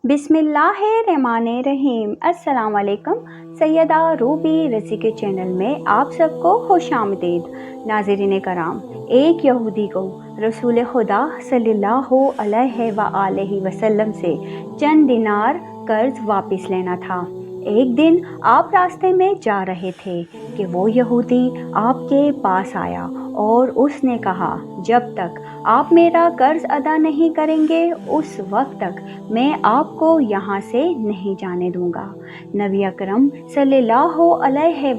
बिस्मिल्लाहिर्रहमानिर्रहीम। अस्सलाम वालेकुम। सैयदा रूबी रज़ी के चैनल में आप सबको खुशामदीद। नाज़रीन कराम, एक यहूदी को रसूल खुदा सल्लल्लाहु अलैहि वसल्लम से चंद दिनार कर्ज वापस लेना था। एक दिन आप रास्ते में जा रहे थे कि वो यहूदी आपके पास आया और उसने कहा, जब तक आप मेरा कर्ज अदा नहीं करेंगे उस वक्त तक मैं आपको यहाँ से नहीं जाने दूँगा। नबी अकरम सल्लल्लाहु अलैहि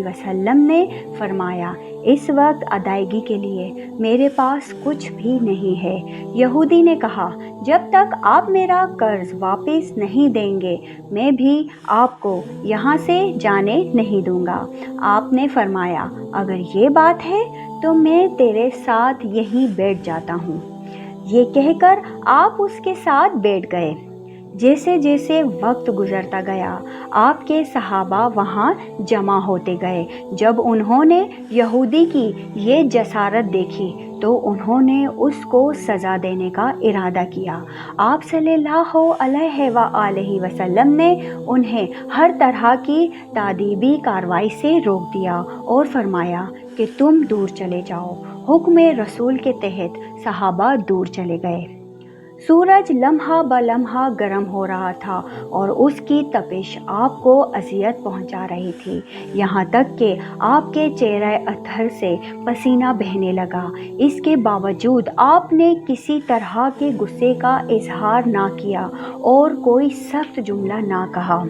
वसल्लम ने फरमाया, इस वक्त अदायगी के लिए मेरे पास कुछ भी नहीं है। यहूदी ने कहा, जब तक आप मेरा कर्ज वापस नहीं देंगे मैं भी आपको यहाँ से जाने नहीं दूँगा। आपने फरमाया, अगर ये बात है तो मैं तेरे साथ यहीं बैठ जाता हूँ। ये कहकर आप उसके साथ बैठ गए। जैसे जैसे वक्त गुजरता गया आपके सहाबा वहाँ जमा होते गए। जब उन्होंने यहूदी की ये जसारत देखी तो उन्होंने उसको सज़ा देने का इरादा किया। आप सल्लल्लाहु अलैहि वसल्लम ने उन्हें हर तरह की तादीबी कार्रवाई से रोक दिया और फरमाया कि तुम दूर चले जाओ। हुक्म रसूल के तहत सहाबा दूर चले गए। सूरज लम्हा ब लम्हा गर्म हो रहा था और उसकी तपिश आपको अज़ियत पहुंचा रही थी, यहाँ तक कि आपके चेहरे अत्थर से पसीना बहने लगा। इसके बावजूद आपने किसी तरह के गुस्से का इजहार ना किया और कोई सख्त जुमला ना कहा।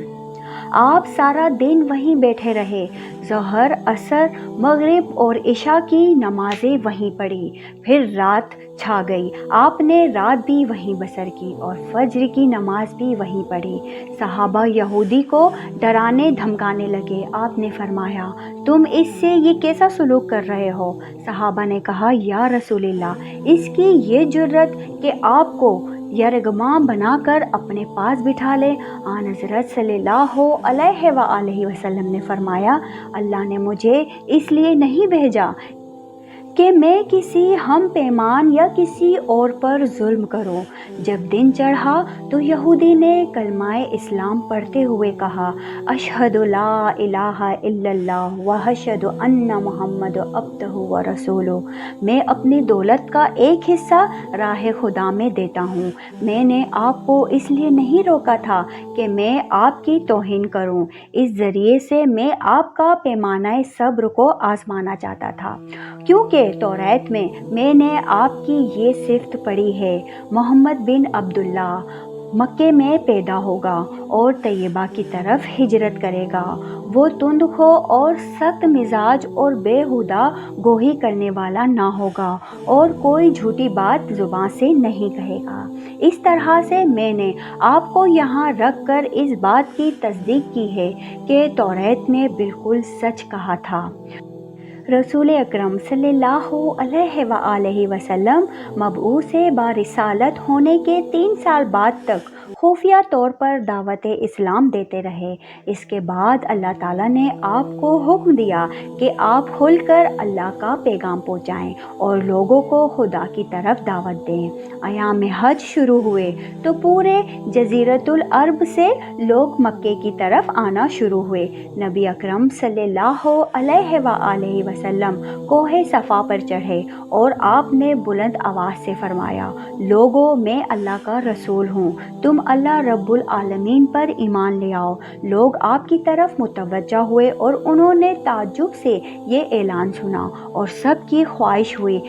आप सारा दिन वहीं बैठे रहे। ज़ोहर, असर, मगरिब और इशा की नमाज़ें वहीं पढ़ी। फिर रात छा गई। आपने रात भी वहीं बसर की और फज्र की नमाज भी वहीं पढ़ी। सहाबा यहूदी को डराने धमकाने लगे। आपने फरमाया, तुम इससे ये कैसा सलूक कर रहे हो? सहाबा ने कहा, या रसूलल्लाह, इसकी ये जुर्रत कि आपको यरगमाम बनाकर अपने पास बिठा ले। आन हज़रत सल्लल्लाहु अलैहि वसल्लम ने फरमाया, अल्लाह ने मुझे इसलिए नहीं भेजा कि मैं किसी हम पैमान या किसी और पर जुल्म करूं। जब दिन चढ़ा तो यहूदी ने कलमाए इस्लाम पढ़ते हुए कहा, अशहदु ला इलाहा इल्लल्लाह व अशहदु अन्ना मुहम्मद अब्दुहु व रसूलुहु। मैं अपनी दौलत का एक हिस्सा राह खुदा में देता हूँ। मैंने आपको इसलिए नहीं रोका था कि मैं आपकी तौहीन करूँ। इस ज़रिए से मैं आपका पैमाना सब्र को आजमाना चाहता था, क्योंकि तौरात में मैंने आपकी ये सिफ़त पढ़ी है, मोहम्मद बिन अब्दुल्ला मक्के में पैदा होगा और तैयबा की तरफ हिजरत करेगा। वो तुंदखो और सख्त मिजाज और बेहुदा गोही करने वाला ना होगा और कोई झूठी बात ज़ुबान से नहीं कहेगा। इस तरह से मैंने आपको यहाँ रख कर इस बात की तस्दीक की है कि तौरात ने बिल्कुल सच कहा था। रसूल अकरम सल्लल्लाहु अलैहि वसल्लम मबऊसे बारिसालत होने के 3 साल बाद तक खुफिया तौर पर दावत इस्लाम देते रहे। इसके बाद अल्लाह ताला ने आपको हुक्म दिया कि आप खुलकर अल्लाह का पैगाम पहुँचाएँ और लोगों को खुदा की तरफ दावत दें। अयाम हज शुरू हुए तो पूरे जज़ीरतुल अरब से लोग मक्के की तरफ आना शुरू हुए। नबी अकरम सल्लल्लाहु अलैहि वसल्लम कोहे सफ़ा पर चढ़े और आपने बुलंद आवाज़ से फरमाया, लोगों, मैं अल्लाह का रसूल हूँ, तुम अल्लाह रब्बुल आलमीन पर ईमान ले आओ। लोग आपकी तरफ मुतवज्जा हुए और उन्होंने ताज्जुब से ये ऐलान सुना और सबकी ख्वाहिश हुई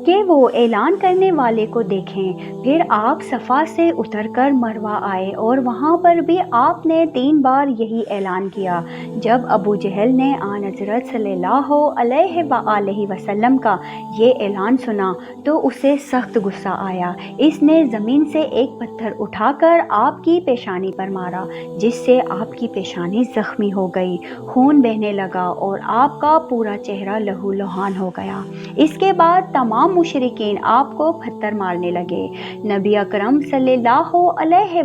कि वो ऐलान करने वाले को देखें। फिर आप सफ़ा से उतरकर मरवा आए और वहाँ पर भी आपने 3 बार यही ऐलान किया। जब अबू जहल ने आन हज़रत सल्लल्लाहु अलैहि वसल्लम का ये ऐलान सुना तो उसे सख्त गुस्सा आया। इसने ज़मीन से एक पत्थर उठाकर आपकी पेशानी पर मारा, जिससे आपकी पेशानी ज़ख्मी हो गई, खून बहने लगा और आपका पूरा चेहरा लहू लुहान हो गया। इसके बाद तमाम मुशरिकीन आपको पत्थर मारने लगे। नबी अकरम सल्लल्लाहु अलैहि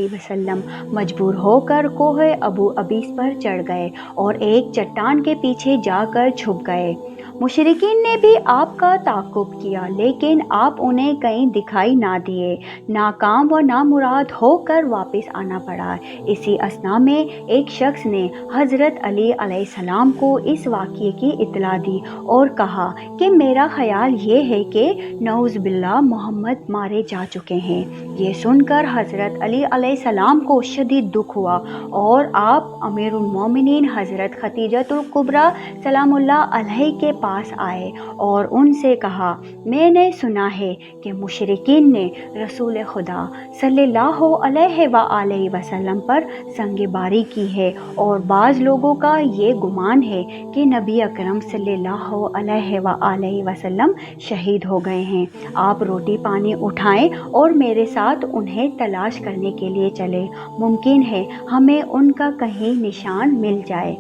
वसल्लम मजबूर होकर कोहे अबू अबीस पर चढ़ गए और एक चट्टान के पीछे जाकर छुप गए। मुशरिकीन ने भी आपका ताक़ुब किया, लेकिन आप उन्हें कहीं दिखाई ना दिए। नाकाम व नामुराद होकर वापस आना पड़ा। इसी असना में एक शख्स ने हज़रत अली अलैहिस्सलाम को इस वाक़ये की इत्तला दी और कहा कि मेरा ख्याल ये है कि नऊज़ बिल्लाह मोहम्मद मारे जा चुके हैं। ये सुनकर हज़रत अली अलैहिस्सलाम को शदीद दुख हुआ और आप अमीरुल मोमिनीन हज़रत खदीजतुल कुबरा सलामुल्लाह अलैहा के पास आए और उनसे कहा, मैंने सुना है कि मुशरिकीन ने रसूल खुदा सल्लल्लाहु अलैहि वसल्लम पर संगबारी की है और बाज़ लोगों का ये गुमान है कि नबी अकरम सल्लल्लाहु अलैहि वसल्लम शहीद हो गए हैं। आप रोटी पानी उठाएं और मेरे साथ उन्हें तलाश करने के लिए चले। मुमकिन है हमें उनका कहीं निशान मिल जाए।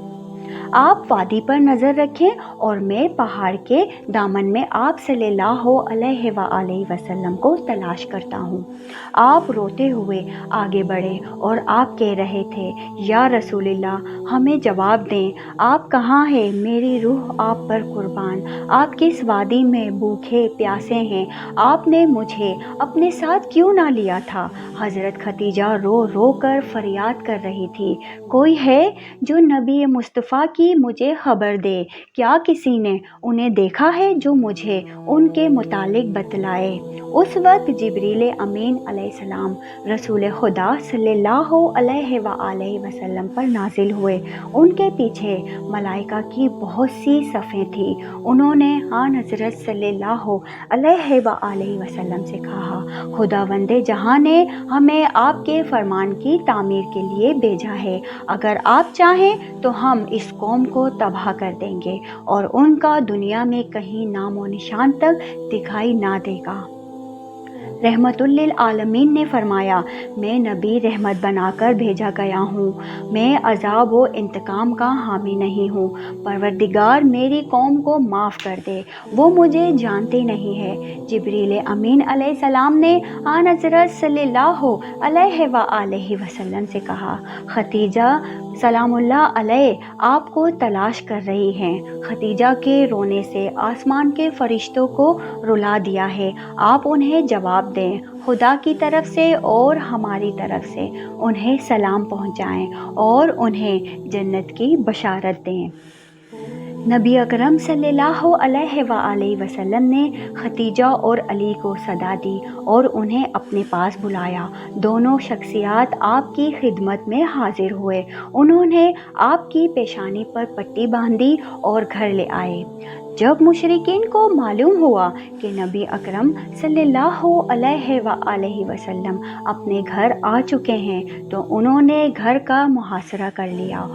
आप वादी पर नज़र रखें और मैं पहाड़ के दामन में आप सल्लल्लाहु अलैहि वसल्लम को तलाश करता हूँ। आप रोते हुए आगे बढ़े और आप कह रहे थे, या रसूलल्लाह हमें जवाब दें, आप कहाँ हैं? मेरी रूह आप पर कुर्बान। आप किस वादी में भूखे प्यासे हैं? आपने मुझे अपने साथ क्यों ना लिया था? हज़रत खदीजा रो रो कर फरियाद कर रही थी, कोई है जो नबी मुस्तफ़ा की मुझे खबर दे। क्या किसी ने उन्हें देखा है जो मुझे उनके मुतालिक बतलाए। उस वक्त जिब्रील अमीन अलैहिस्सलाम रसूल खुदा सल्लल्लाहु अलैहि वसल्लम पर नाजिल हुए। उनके पीछे मलाइका की बहुत सी सफ़ें थी। उन्होंने आन हज़रत सल्लल्लाहु अलैहि वसल्लम से कहा, खुदावंदे जहां ने हमें आपके फरमान की तामीर के लिए भेजा है। अगर आप चाहें तो हम इस कौम को तबाह कर देंगे और उनका दुनिया में कहीं नामो निशान तक दिखाई ना देगा। रहमतुल लिल आलमीन ने फरमाया, मैं नबी रहमत बनाकर भेजा गया हूँ। मैं अज़ाब व इंतकाम का हामी नहीं हूँ। परवरदिगार मेरी कौम को माफ़ कर दे, वो मुझे जानते नहीं है। जिब्रील अमीन अलैहिस्सलाम ने आन हज़रत सल्लल्लाहु अलैहि वसल्लम से कहा, खदीजा सलामुल्लाह अलैह आपको तलाश कर रही हैं। खदीजा के रोने से आसमान के फरिश्तों को रुला दिया है। आप उन्हें जवाब दें, खुदा की तरफ से और हमारी तरफ से उन्हें सलाम पहुँचाएँ और उन्हें जन्नत की बशारत दें। नबी अकरम सल्लल्लाहु अलैहि वसल्लम ने खदीजा और अली को सदा दी और उन्हें अपने पास बुलाया। दोनों शख्सियात आपकी खिदमत में हाजिर हुए। उन्होंने आपकी पेशानी पर पट्टी बांधी और घर ले आए। जब मुशरिकीन को मालूम हुआ कि नबी अकरम सल्लल्लाहु अलैहि वसल्लम अपने घर आ चुके हैं, तो उन्होंने घर का मुहासरा कर लिया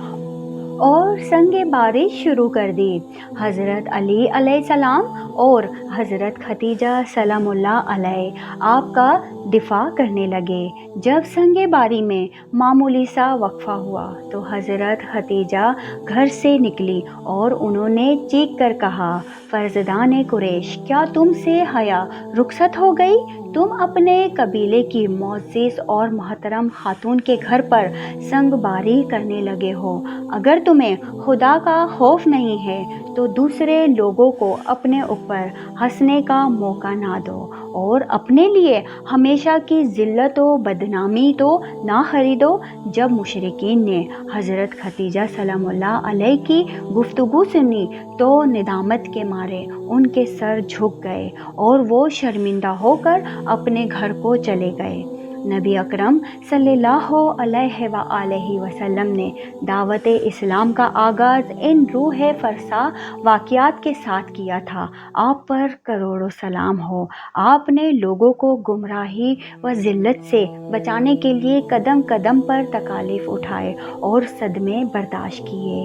और संगे बारिश शुरू कर दी। हज़रत अली अलैहिस्सलाम और हज़रत खदीजा सलामुल्लाह अलैह आपका दिफा करने लगे। जब संगे बारी में मामूली सा वक्फा हुआ तो हज़रत खदीजा घर से निकली और उन्होंने चीख कर कहा, फ़र्ज़दान कुरैश, क्या तुमसे हया रुखसत हो गई? तुम अपने कबीले की मोअज़्ज़िज़ और मोहतरम खातून के घर पर संगबारी करने लगे हो। अगर तुम्हें खुदा का खौफ नहीं है तो दूसरे लोगों को अपने ऊपर हंसने का मौका ना दो और अपने लिए हमेशा की ज़िल्लत व बदनामी तो ना ख़रीदो। जब मुशरिकीन ने हज़रत खदीजा सलामुल्लाह अलैह की गुफ्तगू सुनी तो निदामत के मारे उनके सर झुक गए और वो शर्मिंदा होकर अपने घर को चले गए। नबी अकरम सल्लल्लाहु अलैहि वसल्लम ने दावत इस्लाम का आगाज़ इन रूह फ़रसा वाक़यात के साथ किया था। आप पर करोड़ों सलाम हो। आपने लोगों को गुमराही व ज़िल्लत से बचाने के लिए कदम कदम पर तकालीफ उठाए और सदमे बर्दाश्त किए।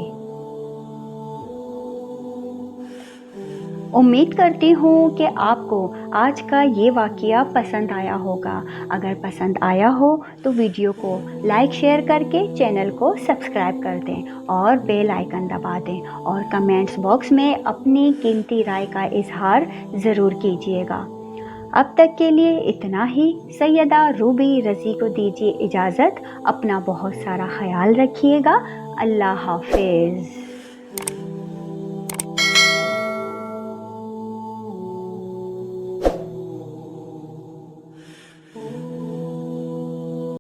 उम्मीद करती हूँ कि आपको आज का ये वाक़या पसंद आया होगा। अगर पसंद आया हो तो वीडियो को लाइक शेयर करके चैनल को सब्सक्राइब कर दें और बेल आइकन दबा दें और कमेंट्स बॉक्स में अपनी कीमती राय का इजहार ज़रूर कीजिएगा। अब तक के लिए इतना ही। सैयदा रूबी रज़ी को दीजिए इजाज़त। अपना बहुत सारा ख्याल रखिएगा। अल्लाह हाफ़िज़।